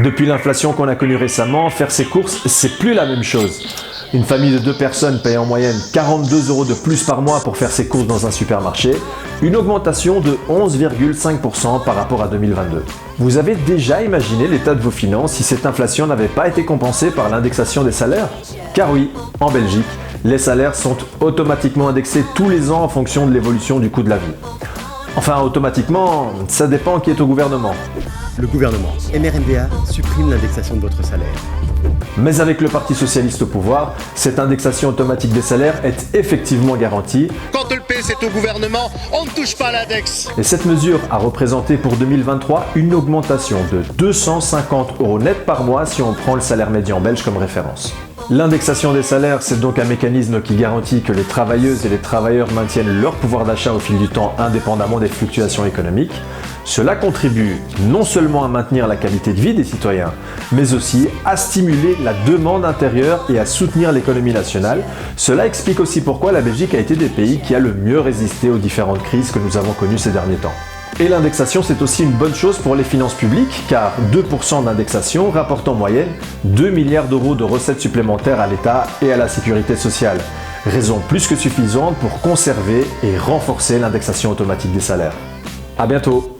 Depuis l'inflation qu'on a connue récemment, faire ses courses, c'est plus la même chose. Une famille de 2 personnes paye en moyenne 42 € de plus par mois pour faire ses courses dans un supermarché, une augmentation de 11,5% par rapport à 2022. Vous avez déjà imaginé l'état de vos finances si cette inflation n'avait pas été compensée par l'indexation des salaires? Car oui, en Belgique, les salaires sont automatiquement indexés tous les ans en fonction de l'évolution du coût de la vie. Enfin, automatiquement, ça dépend qui est au gouvernement. Le gouvernement MRNDA supprime l'indexation de votre salaire. Mais avec le Parti Socialiste au pouvoir, cette indexation automatique des salaires est effectivement garantie. Quand le PS est au gouvernement, on ne touche pas à l'index. Et cette mesure a représenté pour 2023 une augmentation de 250 € net par mois si on prend le salaire médian belge comme référence. L'indexation des salaires, c'est donc un mécanisme qui garantit que les travailleuses et les travailleurs maintiennent leur pouvoir d'achat au fil du temps indépendamment des fluctuations économiques. Cela contribue non seulement à maintenir la qualité de vie des citoyens, mais aussi à stimuler la demande intérieure et à soutenir l'économie nationale. Cela explique aussi pourquoi la Belgique a été des pays qui a le mieux résisté aux différentes crises que nous avons connues ces derniers temps. Et l'indexation, c'est aussi une bonne chose pour les finances publiques, car 2% d'indexation rapporte en moyenne 2 milliards d'euros de recettes supplémentaires à l'État et à la sécurité sociale. Raison plus que suffisante pour conserver et renforcer l'indexation automatique des salaires. À bientôt!